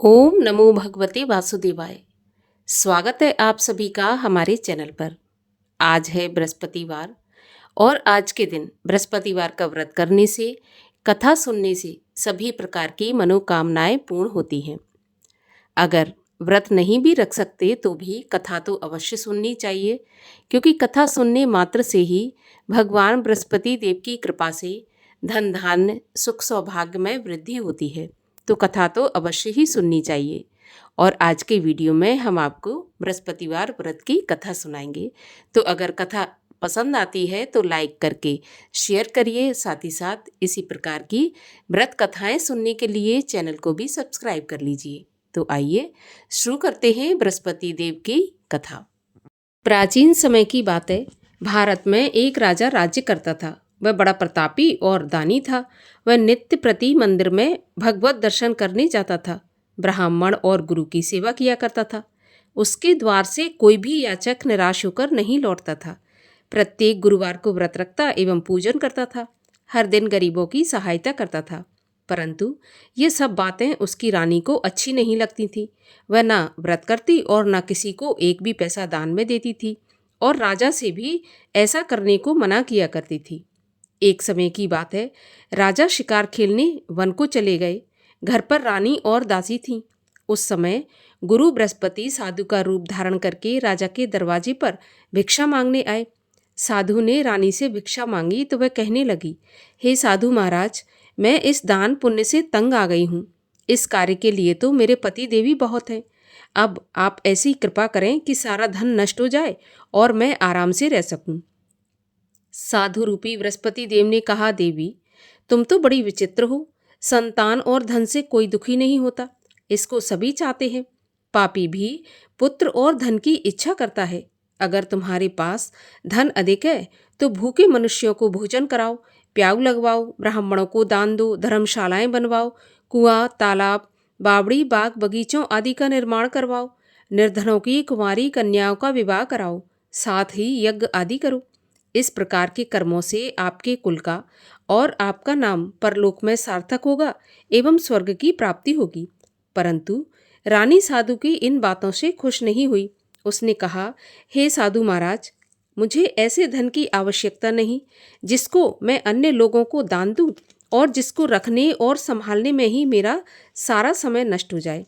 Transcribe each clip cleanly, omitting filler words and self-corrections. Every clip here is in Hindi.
ओम नमो भगवते वासुदेवाय। स्वागत है आप सभी का हमारे चैनल पर। आज है बृहस्पतिवार और आज के दिन बृहस्पतिवार का व्रत करने से, कथा सुनने से सभी प्रकार की मनोकामनाएं पूर्ण होती हैं। अगर व्रत नहीं भी रख सकते तो भी कथा तो अवश्य सुननी चाहिए, क्योंकि कथा सुनने मात्र से ही भगवान बृहस्पति देव की कृपा से धन धान्य सुख सौभाग्य में वृद्धि होती है। तो कथा तो अवश्य ही सुननी चाहिए। और आज के वीडियो में हम आपको बृहस्पतिवार व्रत की कथा सुनाएंगे। तो अगर कथा पसंद आती है तो लाइक करके शेयर करिए, साथ ही साथ इसी प्रकार की व्रत कथाएं सुनने के लिए चैनल को भी सब्सक्राइब कर लीजिए। तो आइए शुरू करते हैं बृहस्पति देव की कथा। प्राचीन समय की बात है। भारत में एक राजा राज्य करता था। वह बड़ा प्रतापी और दानी था। वह नित्य प्रति मंदिर में भगवत दर्शन करने जाता था। ब्राह्मण और गुरु की सेवा किया करता था। उसके द्वार से कोई भी याचक निराश होकर नहीं लौटता था। प्रत्येक गुरुवार को व्रत रखता एवं पूजन करता था। हर दिन गरीबों की सहायता करता था। परंतु ये सब बातें उसकी रानी को अच्छी नहीं लगती थी। वह ना व्रत करती और ना किसी को एक भी पैसा दान में देती थी, और राजा से भी ऐसा करने को मना किया करती थी। एक समय की बात है। राजा शिकार खेलने वन को चले गए। घर पर रानी और दासी थीं। उस समय गुरु बृहस्पति साधु का रूप धारण करके राजा के दरवाजे पर भिक्षा मांगने आए। साधु ने रानी से भिक्षा मांगी तो वह कहने लगी, हे साधु महाराज, मैं इस दान पुण्य से तंग आ गई हूँ। इस कार्य के लिए तो मेरे पति देवी बहुत हैं। अब आप ऐसी कृपा करें कि सारा धन नष्ट हो जाए और मैं आराम से रह सकूं। साधु रूपी बृहस्पति देव ने कहा, देवी, तुम तो बड़ी विचित्र हो। संतान और धन से कोई दुखी नहीं होता, इसको सभी चाहते हैं। पापी भी पुत्र और धन की इच्छा करता है। अगर तुम्हारे पास धन अधिक है तो भूखे मनुष्यों को भोजन कराओ, प्याऊ लगवाओ, ब्राह्मणों को दान दो, धर्मशालाएं बनवाओ, कुआं, तालाब, बावड़ी, बाग, बगीचों आदि का निर्माण करवाओ, निर्धनों की कुंवारी कन्याओं का विवाह कराओ, साथ ही यज्ञ आदि करो। इस प्रकार के कर्मों से आपके कुल का और आपका नाम परलोक में सार्थक होगा एवं स्वर्ग की प्राप्ति होगी। परंतु रानी साधु की इन बातों से खुश नहीं हुई। उसने कहा, हे साधु महाराज, मुझे ऐसे धन की आवश्यकता नहीं जिसको मैं अन्य लोगों को दान दूं और जिसको रखने और संभालने में ही मेरा सारा समय नष्ट हो जाए।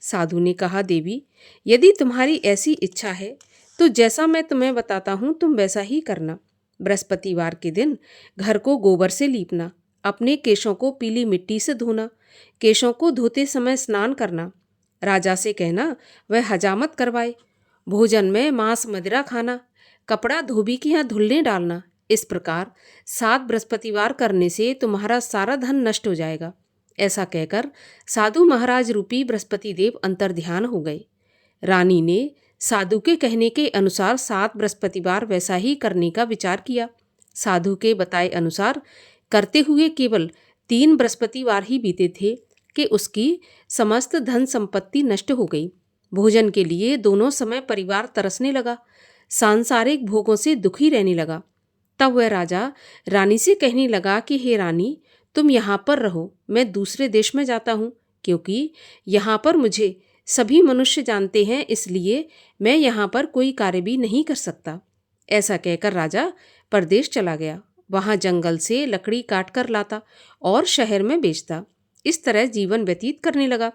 साधु ने कहा, देवी, यदि तुम्हारी ऐसी इच्छा है तो जैसा मैं तुम्हें बताता हूँ तुम वैसा ही करना। बृहस्पतिवार के दिन घर को गोबर से लीपना, अपने केशों को पीली मिट्टी से धोना, केशों को धोते समय स्नान करना, राजा से कहना वह हजामत करवाए, भोजन में मांस मदिरा खाना, कपड़ा धोबी के यहाँ धुलने डालना। इस प्रकार 7 बृहस्पतिवार करने से तुम्हारा सारा धन नष्ट हो जाएगा। ऐसा कहकर साधु महाराज रूपी बृहस्पति देव अंतर्ध्यान हो गए। रानी ने साधु के कहने के अनुसार 7 बृहस्पतिवार वैसा ही करने का विचार किया। साधु के बताए अनुसार करते हुए केवल 3 बृहस्पतिवार ही बीते थे कि उसकी समस्त धन संपत्ति नष्ट हो गई। भोजन के लिए दोनों समय परिवार तरसने लगा, सांसारिक भोगों से दुखी रहने लगा। तब वह राजा रानी से कहने लगा कि हे रानी, तुम यहाँ पर रहो, मैं दूसरे देश में जाता हूँ, क्योंकि यहाँ पर मुझे सभी मनुष्य जानते हैं, इसलिए मैं यहाँ पर कोई कार्य भी नहीं कर सकता। ऐसा कहकर राजा परदेश चला गया। वहाँ जंगल से लकड़ी काट कर लाता और शहर में बेचता। इस तरह जीवन व्यतीत करने लगा।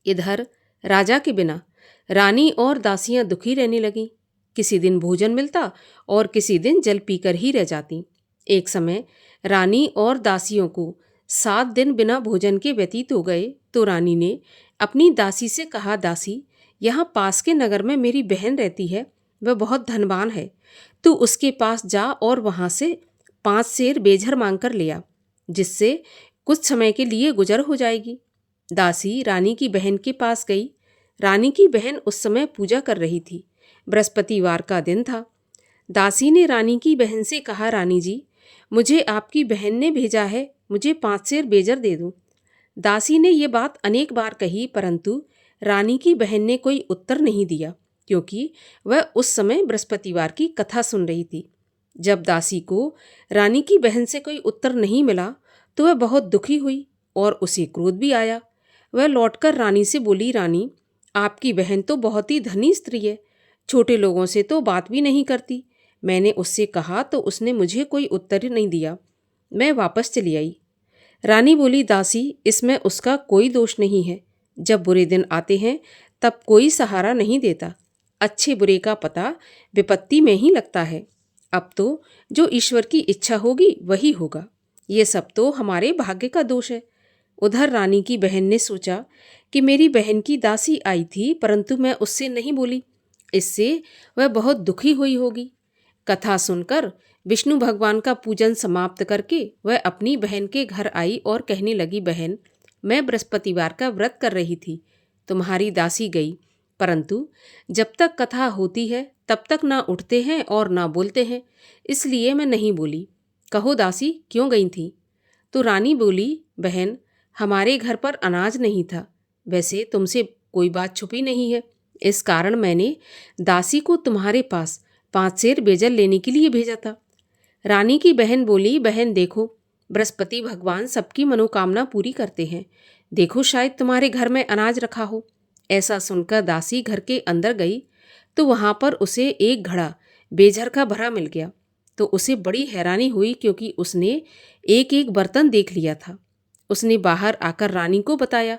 इधर राजा के बिना रानी और दासियां दुखी रहने लगीं। किसी दिन भोजन मिलता और किसी दिन जल पीकर ही रह जाती। एक समय रानी और दासियों को 7 दिन बिना भोजन के व्यतीत हो गए तो रानी ने अपनी दासी से कहा, दासी, यहाँ पास के नगर में मेरी बहन रहती है, वह बहुत धनवान है। तू उसके पास जा और वहाँ से 5 सेर बेझर मांग कर ले आ, जिससे कुछ समय के लिए गुजर हो जाएगी। दासी रानी की बहन के पास गई। रानी की बहन उस समय पूजा कर रही थी। बृहस्पतिवार का दिन था। दासी ने रानी की बहन से कहा, रानी जी, मुझे आपकी बहन ने भेजा है, मुझे 5 सेर बेजर दे दो। दासी ने ये बात अनेक बार कही, परंतु रानी की बहन ने कोई उत्तर नहीं दिया, क्योंकि वह उस समय बृहस्पतिवार की कथा सुन रही थी। जब दासी को रानी की बहन से कोई उत्तर नहीं मिला तो वह बहुत दुखी हुई और उसे क्रोध भी आया। वह लौटकर रानी से बोली, रानी, आपकी बहन तो बहुत ही धनी स्त्री है, छोटे लोगों से तो बात भी नहीं करती। मैंने उससे कहा तो उसने मुझे कोई उत्तर नहीं दिया। मैं वापस चली आई। रानी बोली, दासी, इसमें उसका कोई दोष नहीं है। जब बुरे दिन आते हैं तब कोई सहारा नहीं देता। अच्छे बुरे का पता विपत्ति में ही लगता है। अब तो जो ईश्वर की इच्छा होगी वही होगा। ये सब तो हमारे भाग्य का दोष है। उधर रानी की बहन ने सोचा कि मेरी बहन की दासी आई थी, परंतु मैं उससे नहीं बोली, इससे वह बहुत दुखी हुई होगी। कथा सुनकर विष्णु भगवान का पूजन समाप्त करके वह अपनी बहन के घर आई और कहने लगी, बहन, मैं बृहस्पतिवार का व्रत कर रही थी, तुम्हारी दासी गई, परंतु जब तक कथा होती है तब तक ना उठते हैं और ना बोलते हैं, इसलिए मैं नहीं बोली। कहो दासी, क्यों गई थी? तो रानी बोली, बहन, हमारे घर पर अनाज नहीं था। वैसे तुमसे कोई बात छुपी नहीं है, इस कारण मैंने दासी को तुम्हारे पास 5 सेर बेजल लेने के लिए भेजा था। रानी की बहन बोली, बहन देखो, बृहस्पति भगवान सबकी मनोकामना पूरी करते हैं। देखो, शायद तुम्हारे घर में अनाज रखा हो। ऐसा सुनकर दासी घर के अंदर गई तो वहाँ पर उसे एक घड़ा बेझर का भरा मिल गया। तो उसे बड़ी हैरानी हुई, क्योंकि उसने एक एक बर्तन देख लिया था। उसने बाहर आकर रानी को बताया।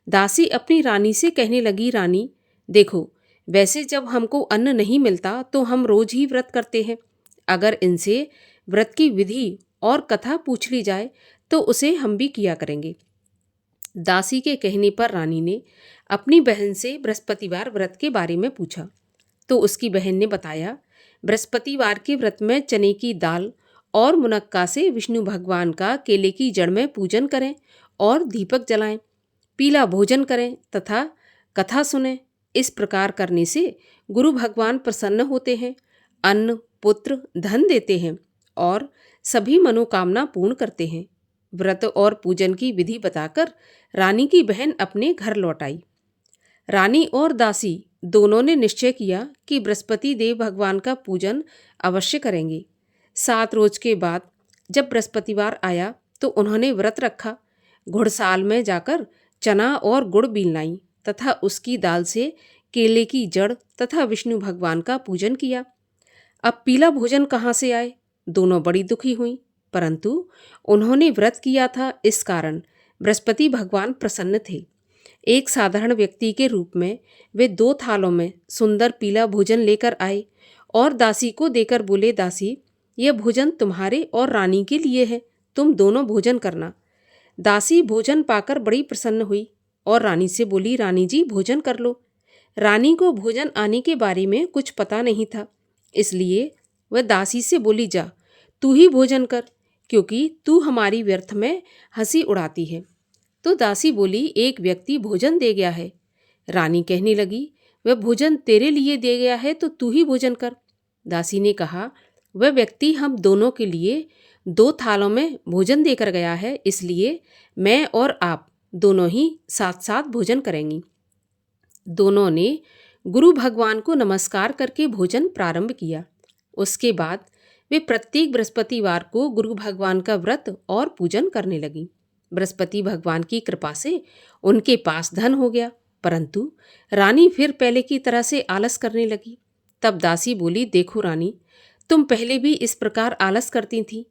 दासी अपनी रानी से कहने लगी, रानी देखो, वैसे जब हमको अन्न नहीं मिलता तो हम रोज ही व्रत करते हैं। अगर इनसे व्रत की विधि और कथा पूछ ली जाए तो उसे हम भी किया करेंगे। दासी के कहने पर रानी ने अपनी बहन से बृहस्पतिवार व्रत के बारे में पूछा तो उसकी बहन ने बताया, बृहस्पतिवार के व्रत में चने की दाल और मुनक्का से विष्णु भगवान का केले की जड़ में पूजन करें और दीपक जलाएं, पीला भोजन करें तथा कथा सुनें। इस प्रकार करने से गुरु भगवान प्रसन्न होते हैं, अन्न, पुत्र, धन देते हैं और सभी मनोकामना पूर्ण करते हैं। व्रत और पूजन की विधि बताकर रानी की बहन अपने घर लौट आई। रानी और दासी दोनों ने निश्चय किया कि बृहस्पति देव भगवान का पूजन अवश्य करेंगे। 7 रोज के बाद जब बृहस्पतिवार आया तो उन्होंने व्रत रखा। घुड़साल में जाकर चना और गुड़ बीन लाई तथा उसकी दाल से केले की जड़ तथा विष्णु भगवान का पूजन किया। अब पीला भोजन कहाँ से आए? दोनों बड़ी दुखी हुई, परंतु उन्होंने व्रत किया था, इस कारण बृहस्पति भगवान प्रसन्न थे। एक साधारण व्यक्ति के रूप में वे 2 थालों में सुंदर पीला भोजन लेकर आए और दासी को देकर बोले, दासी, यह भोजन तुम्हारे और रानी के लिए है, तुम दोनों भोजन करना। दासी भोजन पाकर बड़ी प्रसन्न हुई और रानी से बोली, रानी जी, भोजन कर लो। रानी को भोजन आने के बारे में कुछ पता नहीं था, इसलिए वह दासी से बोली, जा तू ही भोजन कर, क्योंकि तू हमारी व्यर्थ में हंसी उड़ाती है। तो दासी बोली, एक व्यक्ति भोजन दे गया है। रानी कहने लगी, वह भोजन तेरे लिए दे गया है तो तू ही भोजन कर। दासी ने कहा, वह व्यक्ति हम दोनों के लिए 2 थालों में भोजन देकर गया है, इसलिए मैं और आप दोनों ही साथ साथ भोजन करेंगी। दोनों ने गुरु भगवान को नमस्कार करके भोजन प्रारंभ किया। उसके बाद वे प्रत्येक बृहस्पतिवार को गुरु भगवान का व्रत और पूजन करने लगी। बृहस्पति भगवान की कृपा से उनके पास धन हो गया, परंतु रानी फिर पहले की तरह से आलस करने लगी। तब दासी बोली, देखो रानी, तुम पहले भी इस प्रकार आलस करती थी,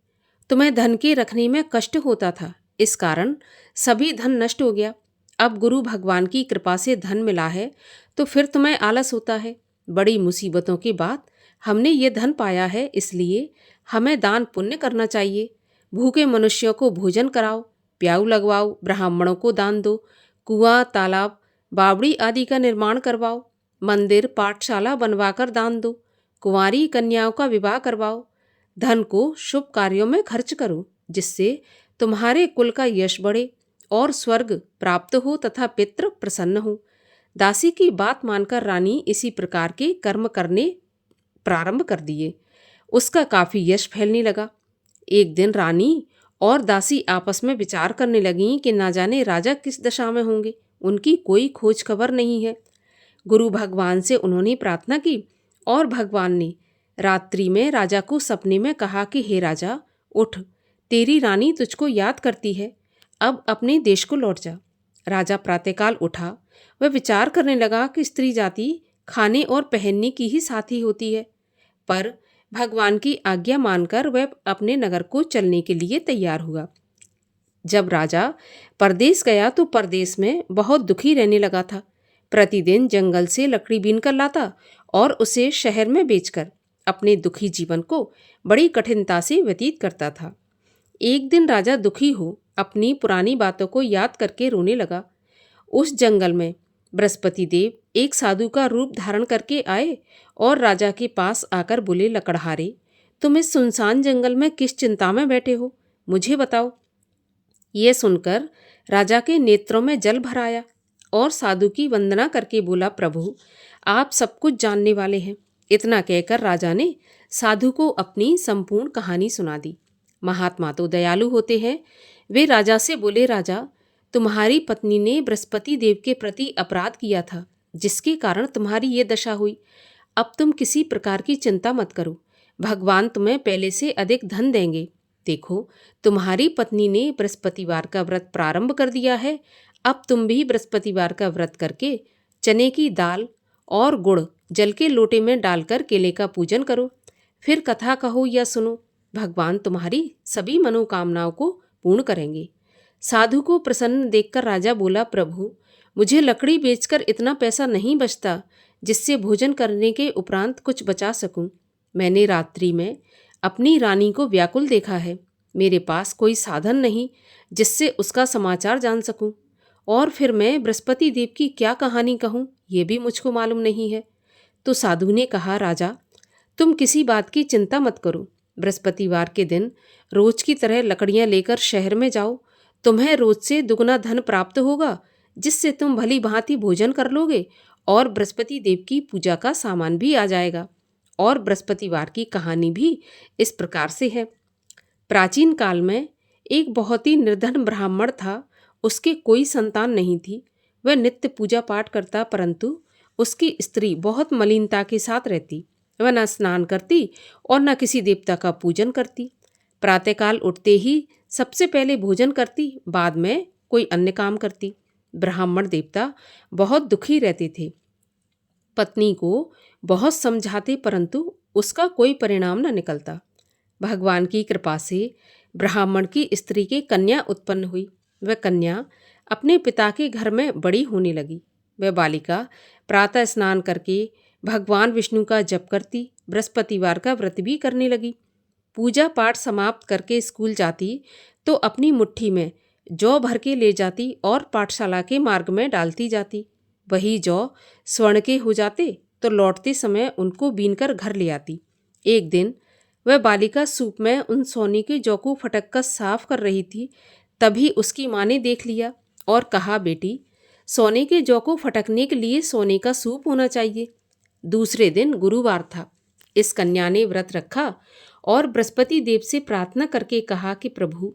तुम्हें धन के रखने में कष्ट होता था, इस कारण सभी धन नष्ट हो गया। अब गुरु भगवान की कृपा से धन मिला है तो फिर तुम्हें आलस होता है। बड़ी मुसीबतों के बाद हमने ये धन पाया है, इसलिए हमें दान पुण्य करना चाहिए। भूखे मनुष्यों को भोजन कराओ, प्याऊ लगवाओ, ब्राह्मणों को दान दो, कुआं, तालाब, बावड़ी आदि का निर्माण करवाओ, मंदिर, पाठशाला बनवाकर दान दो, कुंवारी कन्याओं का विवाह करवाओ। धन को शुभ कार्यों में खर्च करो, जिससे तुम्हारे कुल का यश बढ़े और स्वर्ग प्राप्त हो तथा पितृ प्रसन्न हो। दासी की बात मानकर रानी इसी प्रकार के कर्म करने प्रारंभ कर दिए। उसका काफी यश फैलने लगा। एक दिन रानी और दासी आपस में विचार करने लगीं कि ना जाने राजा किस दशा में होंगे, उनकी कोई खोज खबर नहीं है। गुरु भगवान से उन्होंने प्रार्थना की और भगवान ने रात्रि में राजा को सपने में कहा कि हे राजा, उठ, तेरी रानी तुझको याद करती है, अब अपने देश को लौट जा। राजा प्रातःकाल उठा। वह विचार करने लगा कि स्त्री जाति खाने और पहनने की ही साथी होती है, पर भगवान की आज्ञा मानकर वह अपने नगर को चलने के लिए तैयार हुआ। जब राजा परदेश गया तो परदेश में बहुत दुखी रहने लगा था। प्रतिदिन जंगल से लकड़ी बीन कर लाता और उसे शहर में बेचकर अपने दुखी जीवन को बड़ी कठिनता से व्यतीत करता था। एक दिन राजा दुखी हो अपनी पुरानी बातों को याद करके रोने लगा। उस जंगल में बृहस्पति देव एक साधु का रूप धारण करके आए और राजा के पास आकर बोले, लकड़हारे, तुम इस सुनसान जंगल में किस चिंता में बैठे हो, मुझे बताओ। ये सुनकर राजा के नेत्रों में जल भर आया और साधु की वंदना करके बोला, प्रभु, आप सब कुछ जानने वाले हैं। इतना कहकर राजा ने साधु को अपनी संपूर्ण कहानी सुना दी। महात्मा तो दयालु होते हैं। वे राजा से बोले, राजा, तुम्हारी पत्नी ने बृहस्पति देव के प्रति अपराध किया था, जिसके कारण तुम्हारी ये दशा हुई। अब तुम किसी प्रकार की चिंता मत करो, भगवान तुम्हें पहले से अधिक धन देंगे। देखो, तुम्हारी पत्नी ने बृहस्पतिवार का व्रत प्रारंभ कर दिया है। अब तुम भी बृहस्पतिवार का व्रत करके चने की दाल और गुड़ जल के लोटे में डालकर केले का पूजन करो। फिर कथा कहो या सुनो, भगवान तुम्हारी सभी मनोकामनाओं को पूर्ण करेंगे। साधु को प्रसन्न देखकर राजा बोला, प्रभु, मुझे लकड़ी बेचकर इतना पैसा नहीं बचता जिससे भोजन करने के उपरांत कुछ बचा सकूं। मैंने रात्रि में अपनी रानी को व्याकुल देखा है। मेरे पास कोई साधन नहीं जिससे उसका समाचार जान सकूं, और फिर मैं बृहस्पति देव की क्या कहानी कहूं, ये भी मुझको मालूम नहीं है। तो साधु ने कहा, राजा, तुम किसी बात की चिंता मत करो। बृहस्पतिवार के दिन रोज की तरह लकड़ियां लेकर शहर में जाओ। तुम्हें रोज से दुगना धन प्राप्त होगा, जिससे तुम भली भांति भोजन कर लोगे और बृहस्पति देव की पूजा का सामान भी आ जाएगा। और बृहस्पतिवार की कहानी भी इस प्रकार से है। प्राचीन काल में एक बहुत ही निर्धन ब्राह्मण था। उसके कोई संतान नहीं थी। वह नित्य पूजा पाठ करता, परंतु उसकी स्त्री बहुत मलिनता के साथ रहती। वह न स्नान करती और न किसी देवता का पूजन करती। प्रातःकाल उठते ही सबसे पहले भोजन करती, बाद में कोई अन्य काम करती। ब्राह्मण देवता बहुत दुखी रहते थे। पत्नी को बहुत समझाते, परंतु उसका कोई परिणाम न निकलता। भगवान की कृपा से ब्राह्मण की स्त्री की कन्या उत्पन्न हुई। वह कन्या अपने पिता के घर में बड़ी होने लगी। वह बालिका प्रातः स्नान करके भगवान विष्णु का जप करती, बृहस्पतिवार का व्रत भी करने लगी। पूजा पाठ समाप्त करके स्कूल जाती तो अपनी मुट्ठी में जौ भर के ले जाती और पाठशाला के मार्ग में डालती जाती। वही जौ स्वर्ण के हो जाते तो लौटते समय उनको बीनकर घर ले आती। एक दिन वह बालिका सूप में उन सोने के जौ को फटक कर साफ कर रही थी। तभी उसकी माँ ने देख लिया और कहा, बेटी, सोने के जौ को फटकने के लिए सोने का सूप होना चाहिए। दूसरे दिन गुरुवार था। इस कन्या ने व्रत रखा और बृहस्पति देव से प्रार्थना करके कहा कि प्रभु,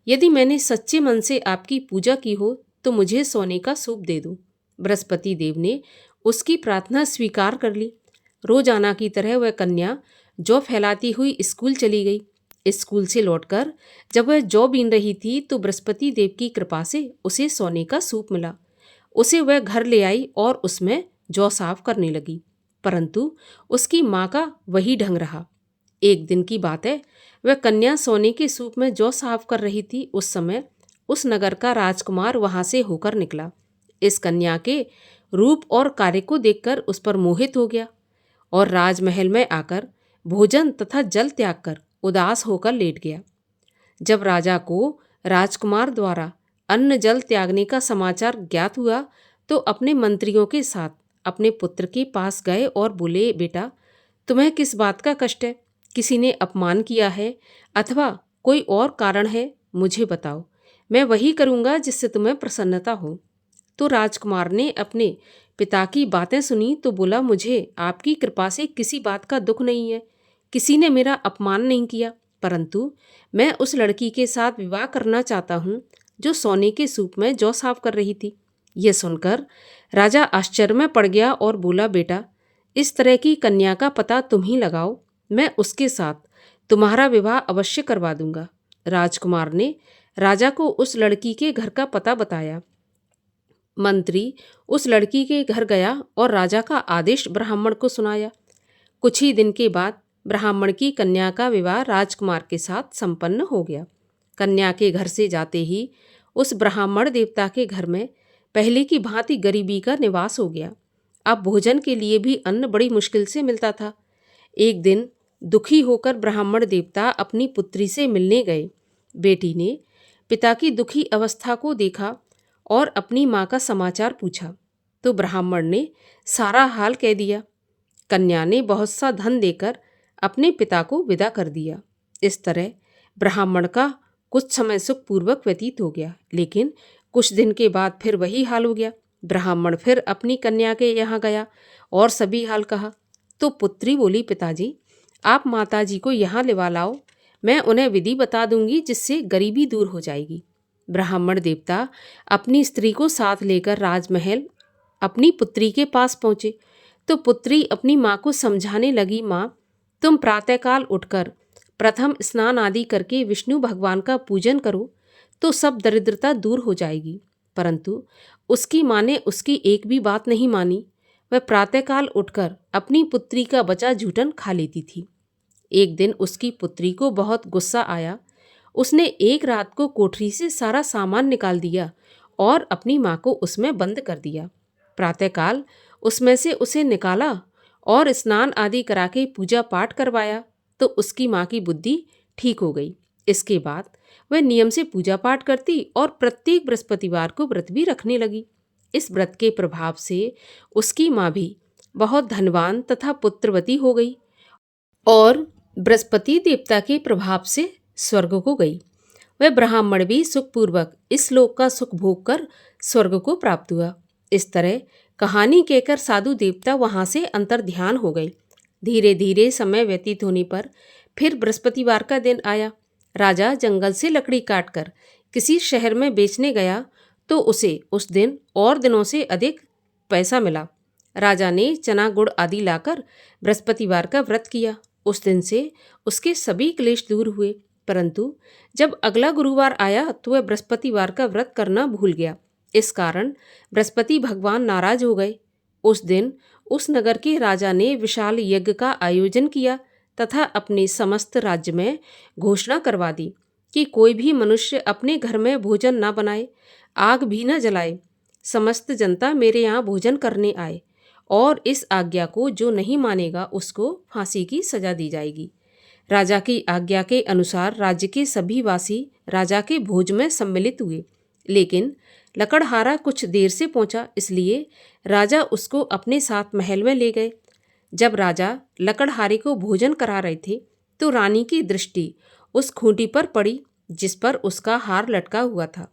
यदि मैंने सच्चे मन से आपकी पूजा की हो तो मुझे सोने का सूप दे दो। बृहस्पति देव ने उसकी प्रार्थना स्वीकार कर ली। रोजाना की तरह वह कन्या जौ फैलाती हुई स्कूल चली गई। स्कूल से लौटकर जब वह जौ बीन रही थी तो बृहस्पति देव की कृपा से उसे सोने का सूप मिला। उसे वह घर ले आई और उसमें जौ साफ करने लगी, परंतु उसकी माँ का वही ढंग रहा। एक दिन की बात है, वह कन्या सोने के सूप में जौ साफ कर रही थी। उस समय उस नगर का राजकुमार वहां से होकर निकला। इस कन्या के रूप और कार्य को देखकर उस पर मोहित हो गया और राजमहल में आकर भोजन तथा जल त्याग कर उदास होकर लेट गया। जब राजा को राजकुमार द्वारा अन्न जल त्यागने का समाचार ज्ञात हुआ तो अपने मंत्रियों के साथ अपने पुत्र के पास गए और बोले, बेटा, तुम्हें किस बात का कष्ट है? किसी ने अपमान किया है अथवा कोई और कारण है? मुझे बताओ, मैं वही करूँगा जिससे तुम्हें प्रसन्नता हो। तो राजकुमार ने अपने पिता की बातें सुनी तो बोला, मुझे आपकी कृपा से किसी बात का दुख नहीं है। किसी ने मेरा अपमान नहीं किया, परंतु मैं उस लड़की के साथ विवाह करना चाहता हूँ जो सोने के सूप में जौ साफ कर रही थी। यह सुनकर राजा आश्चर्य में पड़ गया और बोला, बेटा, इस तरह की कन्या का पता तुम ही लगाओ, मैं उसके साथ तुम्हारा विवाह अवश्य करवा दूंगा। राजकुमार ने राजा को उस लड़की के घर का पता बताया। मंत्री उस लड़की के घर गया और राजा का आदेश ब्राह्मण को सुनाया। कुछ ही दिन के बाद ब्राह्मण की कन्या का विवाह राजकुमार के साथ संपन्न हो गया। कन्या के घर से जाते ही उस ब्राह्मण देवता के घर में पहले की भांति गरीबी का निवास हो गया। अब भोजन के लिए भी अन्न बड़ी मुश्किल से मिलता था। एक दिन दुखी होकर ब्राह्मण देवता अपनी पुत्री से मिलने गए। बेटी ने पिता की दुखी अवस्था को देखा और अपनी माँ का समाचार पूछा तो ब्राह्मण ने सारा हाल कह दिया। कन्या ने बहुत सा धन देकर अपने पिता को विदा कर दिया। इस तरह ब्राह्मण का कुछ समय सुखपूर्वक व्यतीत हो गया, लेकिन कुछ दिन के बाद फिर वही हाल हो गया। ब्राह्मण फिर अपनी कन्या के यहाँ गया और सभी हाल कहा तो पुत्री बोली, पिताजी आप माताजी को यहाँ लिवा लाओ, मैं उन्हें विधि बता दूंगी जिससे गरीबी दूर हो जाएगी। ब्राह्मण देवता अपनी स्त्री को साथ लेकर राजमहल अपनी पुत्री के पास पहुँचे तो पुत्री अपनी माँ को समझाने लगी, माँ तुम प्रातःकाल उठकर प्रथम स्नान आदि करके विष्णु भगवान का पूजन करो तो सब दरिद्रता दूर हो जाएगी। परंतु उसकी माँ ने उसकी एक भी बात नहीं मानी। वह प्रातःकाल उठकर अपनी पुत्री का बचा जूठन खा लेती थी। एक दिन उसकी पुत्री को बहुत गुस्सा आया। उसने एक रात को कोठरी से सारा सामान निकाल दिया और अपनी माँ को उसमें बंद कर दिया। प्रातःकाल उसमें से उसे निकाला और स्नान आदि करा के पूजा पाठ करवाया तो उसकी माँ की बुद्धि ठीक हो गई। इसके बाद वह नियम से पूजा पाठ करती और प्रत्येक बृहस्पतिवार को व्रत भी रखने लगी। इस व्रत के प्रभाव से उसकी माँ भी बहुत धनवान तथा पुत्रवती हो गई और बृहस्पति देवता के प्रभाव से स्वर्ग को गई। वह ब्राह्मण भी सुखपूर्वक इस लोक का सुख भोग कर स्वर्ग को प्राप्त हुआ। इस तरह कहानी कहकर साधु देवता वहाँ से अंतर्ध्यान हो गए। धीरे धीरे समय व्यतीत होने पर फिर बृहस्पतिवार का दिन आया। राजा जंगल से लकड़ी काटकर किसी शहर में बेचने गया तो उसे उस दिन और दिनों से अधिक पैसा मिला। राजा ने चना गुड़ आदि लाकर बृहस्पतिवार का व्रत किया। उस दिन से उसके सभी क्लेश दूर हुए। परंतु जब अगला गुरुवार आया तो वह बृहस्पतिवार का व्रत करना भूल गया। इस कारण बृहस्पति भगवान नाराज हो गए। उस दिन उस नगर के राजा ने विशाल यज्ञ का आयोजन किया तथा अपने समस्त राज्य में घोषणा करवा दी कि कोई भी मनुष्य अपने घर में भोजन न बनाए, आग भी न जलाए। समस्त जनता मेरे यहाँ भोजन करने आए और इस आज्ञा को जो नहीं मानेगा उसको फांसी की सजा दी जाएगी। राजा की आज्ञा के अनुसार राज्य के सभी वासी राजा के भोज में सम्मिलित हुए, लेकिन लकड़हारा कुछ देर से पहुंचा, इसलिए राजा उसको अपने साथ महल में ले गए। जब राजा लकड़हारे को भोजन करा रहे थे तो रानी की दृष्टि उस खूंटी पर पड़ी जिस पर उसका हार लटका हुआ था।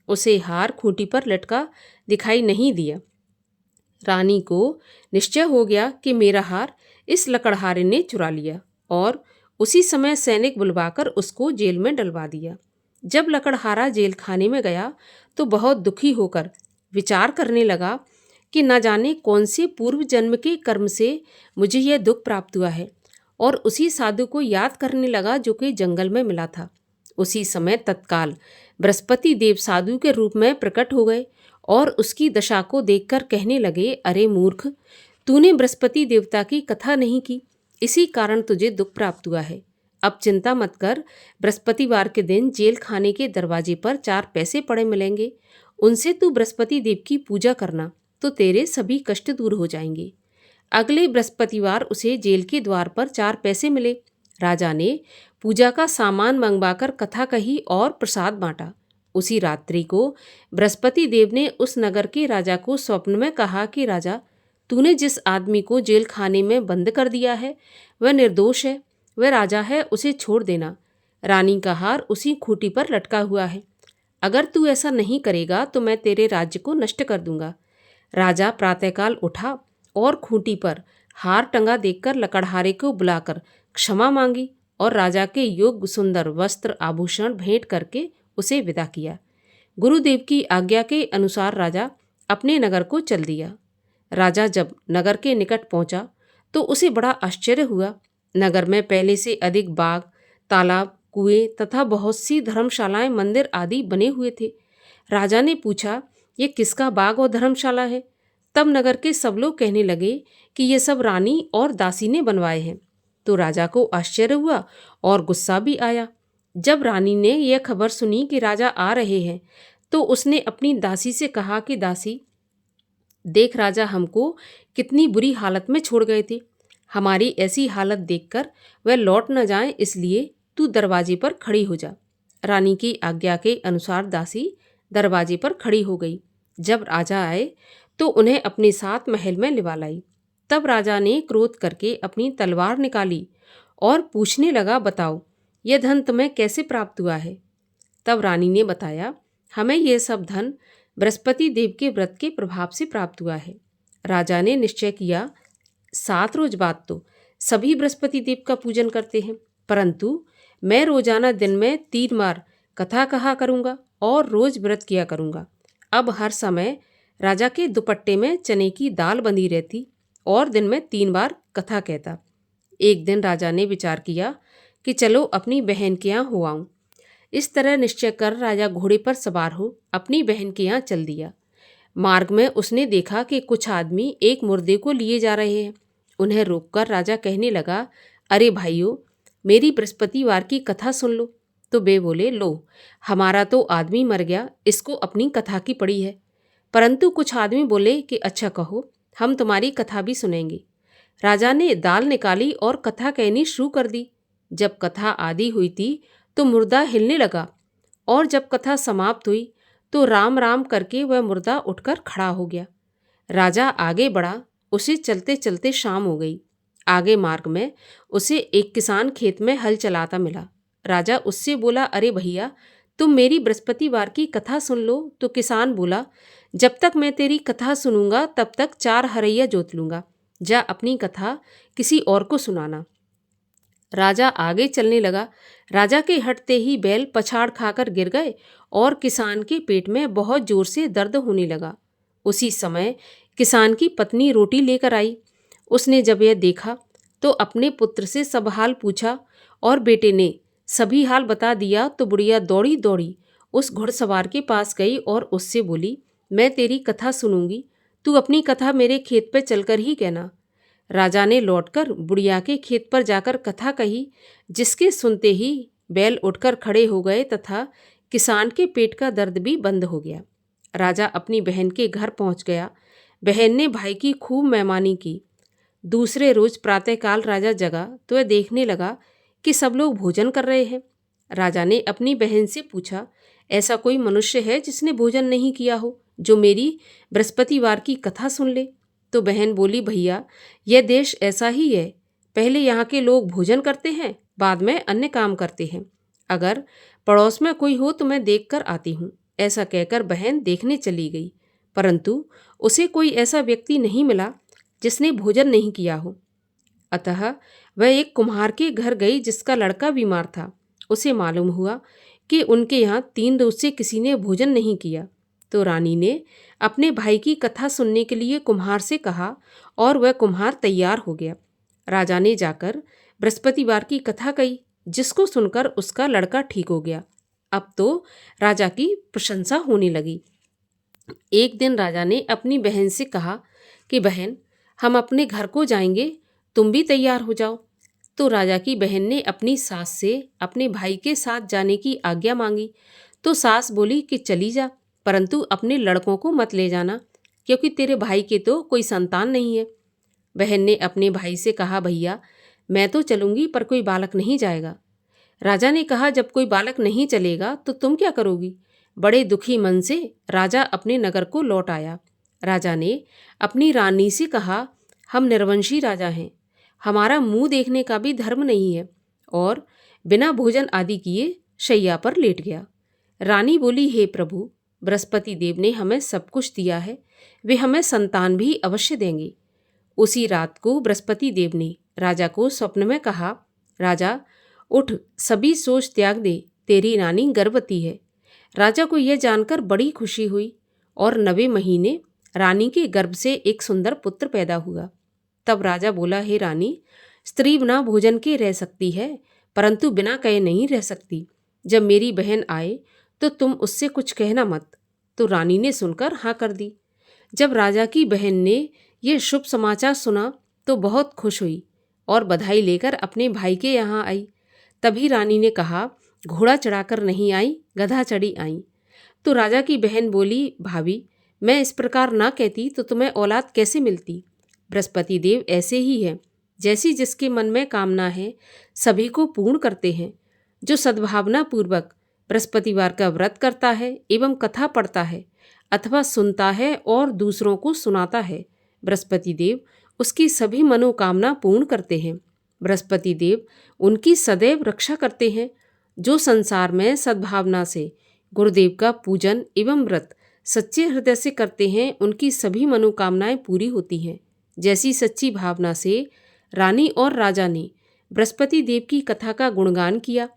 उसे हार खूंटी पर लटका दिखाई नहीं दिया। रानी को निश्चय हो गया कि मेरा हार इस लकड़हारे ने चुरा लिया और उसी समय सैनिक बुलवाकर उसको जेल में डलवा दिया। जब लकड़हारा जेल खाने में गया तो बहुत दुखी होकर विचार करने लगा कि न जाने कौन से पूर्व जन्म के कर्म से मुझे यह दुख प्राप्त हुआ है, और उसी साधु को याद करने लगा जो कि जंगल में मिला था। उसी समय तत्काल बृहस्पति देव साधु के रूप में प्रकट हो गए और उसकी दशा को देखकर कहने लगे, अरे मूर्ख, तूने बृहस्पति देवता की कथा नहीं की, इसी कारण तुझे दुख प्राप्त हुआ है। अब चिंता मत कर, बृहस्पतिवार के दिन जेल खाने के दरवाजे पर 4 पैसे पड़े मिलेंगे, उनसे तू बृहस्पति देव की पूजा करना तो तेरे सभी कष्ट दूर हो जाएंगे। अगले बृहस्पतिवार उसे जेल के द्वार पर 4 पैसे मिले। राजा ने पूजा का सामान मंगवाकर कथा कही और प्रसाद बांटा। उसी रात्रि को बृहस्पति देव ने उस नगर के राजा को स्वप्न में कहा कि राजा, तूने जिस आदमी को जेल खाने में बंद कर दिया है वह निर्दोष है, वह राजा है, उसे छोड़ देना। रानी का हार उसी खूंटी पर लटका हुआ है। अगर तू ऐसा नहीं करेगा तो मैं तेरे राज्य को नष्ट कर दूंगा। राजा प्रातःकाल उठा और खूंटी पर हार टंगा देखकर लकड़हारे को बुलाकर क्षमा मांगी और राजा के योग्य सुंदर वस्त्र आभूषण भेंट करके उसे विदा किया। गुरुदेव की आज्ञा के अनुसार राजा अपने नगर को चल दिया। राजा जब नगर के निकट पहुंचा तो उसे बड़ा आश्चर्य हुआ। नगर में पहले से अधिक बाग, तालाब, कुएं तथा बहुत सी धर्मशालाएं, मंदिर आदि बने हुए थे। राजा ने पूछा ये किसका बाग और धर्मशाला है? तब नगर के सब लोग कहने लगे कि ये सब रानी और दासी ने बनवाए हैं। तो राजा को आश्चर्य हुआ और गुस्सा भी आया। जब रानी ने यह खबर सुनी कि राजा आ रहे हैं, तो उसने अपनी दासी से कहा कि दासी, देख राजा हमको कितनी बुरी हालत में छोड़ गए थे। हमारी ऐसी हालत देखकर वह लौट न जाए, इसलिए तू दरवाजे पर खड़ी हो जा। रानी की आज्ञा के अनुसार दासी दरवाजे पर खड़ी हो गई। जब राजा आए तो उन्हें अपने साथ महल में लिवा लाई। तब राजा ने क्रोध करके अपनी तलवार निकाली और पूछने लगा, बताओ यह धन तुम्हें कैसे प्राप्त हुआ है? तब रानी ने बताया, हमें यह सब धन बृहस्पति देव के व्रत के प्रभाव से प्राप्त हुआ है। राजा ने निश्चय किया, 7 रोज बाद तो सभी बृहस्पति देव का पूजन करते हैं, परंतु मैं रोजाना दिन में 3 बार कथा कहा करूँगा और रोज व्रत किया करूँगा। अब हर समय राजा के दुपट्टे में चने की दाल बंधी रहती और दिन में 3 बार कथा कहता। एक दिन राजा ने विचार किया कि चलो अपनी बहन के यहाँ हो आऊँ। इस तरह निश्चय कर राजा घोड़े पर सवार हो अपनी बहन के यहाँ चल दिया। मार्ग में उसने देखा कि कुछ आदमी एक मुर्दे को लिए जा रहे हैं। उन्हें रोककर राजा कहने लगा, अरे भाइयों, मेरी बृहस्पतिवार की कथा सुन लो। तो वे बोले, लो, हमारा तो आदमी मर गया, इसको अपनी कथा की पड़ी है। परंतु कुछ आदमी बोले कि अच्छा कहो, हम तुम्हारी कथा भी सुनेंगे। राजा ने दाल निकाली और कथा कहनी शुरू कर दी। जब कथा आदि हुई थी तो मुर्दा हिलने लगा, और जब कथा समाप्त हुई तो राम राम करके वह मुर्दा उठकर खड़ा हो गया। राजा आगे बढ़ा, उसे चलते चलते शाम हो गई। आगे मार्ग में उसे एक किसान खेत में हल चलाता मिला। राजा उससे बोला, अरे भैया, तुम मेरी बृहस्पतिवार की कथा सुन लो। तो किसान बोला, जब तक मैं तेरी कथा सुनूंगा तब तक 4 हरैया जोत लूंगा। जा अपनी कथा किसी और को सुनाना। राजा आगे चलने लगा। राजा के हटते ही बैल पछाड़ खाकर गिर गए और किसान के पेट में बहुत जोर से दर्द होने लगा। उसी समय किसान की पत्नी रोटी लेकर आई। उसने जब यह देखा तो अपने पुत्र से सब हाल पूछा और बेटे ने सभी हाल बता दिया। तो बुढ़िया दौड़ी दौड़ी उस घुड़सवार के पास गई और उससे बोली, मैं तेरी कथा सुनूंगी, तू अपनी कथा मेरे खेत पर चलकर ही कहना। राजा ने लौटकर बुढ़िया के खेत पर जाकर कथा कही, जिसके सुनते ही बैल उठकर खड़े हो गए तथा किसान के पेट का दर्द भी बंद हो गया। राजा अपनी बहन के घर पहुंच गया। बहन ने भाई की खूब मेहमानी की। दूसरे रोज प्रातःकाल राजा जगा तो वह देखने लगा कि सब लोग भोजन कर रहे हैं। राजा ने अपनी बहन से पूछा, ऐसा कोई मनुष्य है जिसने भोजन नहीं किया हो, जो मेरी बृहस्पतिवार की कथा सुन ले? तो बहन बोली, भैया, यह देश ऐसा ही है। पहले यहाँ के लोग भोजन करते हैं, बाद में अन्य काम करते हैं। अगर पड़ोस में कोई हो तो मैं देख कर आती हूँ। ऐसा कहकर बहन देखने चली गई, परंतु उसे कोई ऐसा व्यक्ति नहीं मिला जिसने भोजन नहीं किया हो। अतः वह एक कुम्हार के घर गई जिसका लड़का बीमार था। उसे मालूम हुआ कि उनके यहाँ 3 रोज से किसी ने भोजन नहीं किया। तो रानी ने अपने भाई की कथा सुनने के लिए कुम्हार से कहा और वह कुम्हार तैयार हो गया। राजा ने जाकर बृहस्पतिवार की कथा कही, जिसको सुनकर उसका लड़का ठीक हो गया। अब तो राजा की प्रशंसा होने लगी। एक दिन राजा ने अपनी बहन से कहा कि बहन, हम अपने घर को जाएंगे, तुम भी तैयार हो जाओ। तो राजा की बहन ने अपनी सास से अपने भाई के साथ जाने की आज्ञा मांगी। तो सास बोली कि चली जा, परंतु अपने लड़कों को मत ले जाना, क्योंकि तेरे भाई के तो कोई संतान नहीं है। बहन ने अपने भाई से कहा, भैया, मैं तो चलूंगी पर कोई बालक नहीं जाएगा। राजा ने कहा, जब कोई बालक नहीं चलेगा तो तुम क्या करोगी? बड़े दुखी मन से राजा अपने नगर को लौट आया। राजा ने अपनी रानी से कहा, हम निर्वंशी राजा हैं, हमारा मुंह देखने का भी धर्म नहीं है, और बिना भोजन आदि किए शैया पर लेट गया। रानी बोली, हे प्रभु, बृहस्पति देव ने हमें सब कुछ दिया है, वे हमें संतान भी अवश्य देंगे। उसी रात को बृहस्पति देव ने राजा को स्वप्न में कहा, राजा उठ, सभी सोच त्याग दे, तेरी रानी गर्भवती है। राजा को यह जानकर बड़ी खुशी हुई और 9वें महीने रानी के गर्भ से एक सुंदर पुत्र पैदा हुआ। तब राजा बोला, हे रानी, स्त्री बिना भोजन के रह सकती है, परंतु बिना कहे नहीं रह सकती। जब मेरी बहन आए तो तुम उससे कुछ कहना मत। तो रानी ने सुनकर हाँ कर दी। जब राजा की बहन ने यह शुभ समाचार सुना तो बहुत खुश हुई और बधाई लेकर अपने भाई के यहाँ आई। तभी रानी ने कहा, घोड़ा चढ़ाकर नहीं आई, गधा चढ़ी आई। तो राजा की बहन बोली, भाभी, मैं इस प्रकार ना कहती तो तुम्हें औलाद कैसे मिलती। बृहस्पति देव ऐसे ही है, जैसी जिसके मन में कामना है सभी को पूर्ण करते हैं। जो सद्भावना पूर्वक बृहस्पतिवार का व्रत करता है एवं कथा पढ़ता है अथवा सुनता है और दूसरों को सुनाता है, बृहस्पति देव उसकी सभी मनोकामना पूर्ण करते हैं। बृहस्पति देव उनकी सदैव रक्षा करते हैं। जो संसार में सद्भावना से गुरुदेव का पूजन एवं व्रत सच्चे हृदय से करते हैं, उनकी सभी मनोकामनाएं पूरी होती हैं। जैसी सच्ची भावना से रानी और राजा ने बृहस्पति देव की कथा का गुणगान किया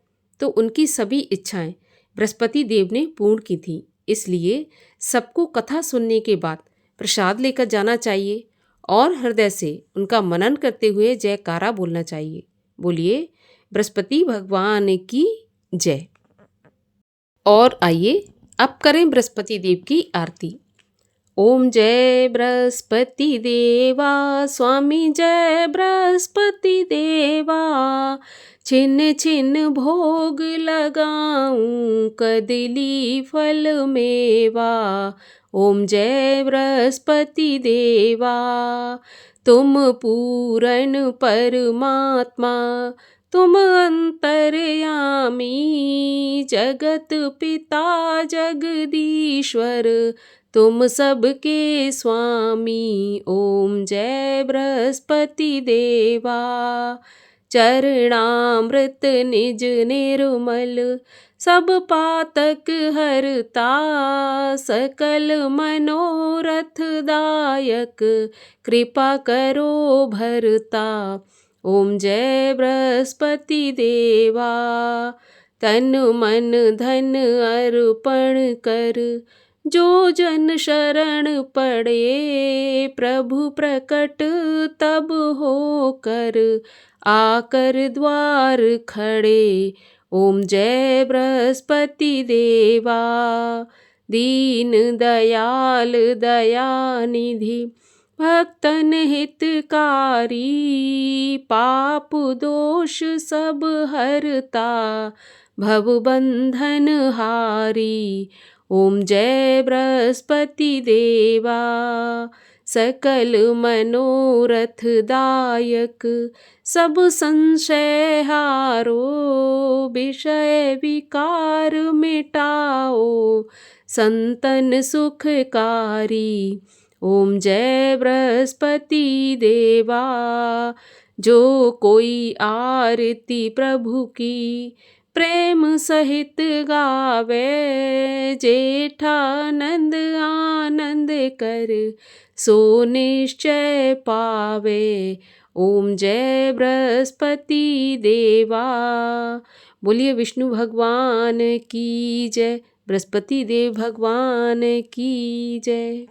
तो उनकी सभी इच्छाएं बृहस्पति देव ने पूर्ण की थीं। इसलिए सबको कथा सुनने के बाद प्रसाद लेकर जाना चाहिए और हृदय से उनका मनन करते हुए जयकारा बोलना चाहिए। बोलिए बृहस्पति भगवान की जय। और आइए अब करें बृहस्पति देव की आरती। ओम जय बृहस्पति देवा, स्वामी जय बृहस्पति देवा। छिन्न छिन्न भोग लगाऊं, कदली फल मेवा। ओम जय बृहस्पति देवा। तुम पूर्ण परमात्मा, तुम अंतर्यामी, जगत पिता जगदीश्वर, तुम सबके स्वामी। ओम जय बृहस्पति देवा। चरणामृत निज निर्मल, सब पातक हरता, सकल मनोरथ दायक, कृपा करो भरता। ओम जय बृहस्पति देवा। तन मन धन अर्पण कर, जो जन शरण पड़े, प्रभु प्रकट तब होकर, आकर द्वार खड़े। ओम जय बृहस्पति देवा। दीन दयाल दयानिधि, भक्तन हितकारी, पाप दोष सब हरता, भव बंधन हारी। ओम जय बृहस्पति देवा। सकल मनोरथ दायक, सब संशय हारो, विषय विकार मिटाओ, संतन सुखकारी। ओम जय बृहस्पति देवा। जो कोई आरती प्रभु की, प्रेम सहित गावे, जेठानंद आनंद कर, सो निश्चय पावे। ओम जय बृहस्पति देवा। बोलिए विष्णु भगवान की जय, बृहस्पति देव भगवान की जय।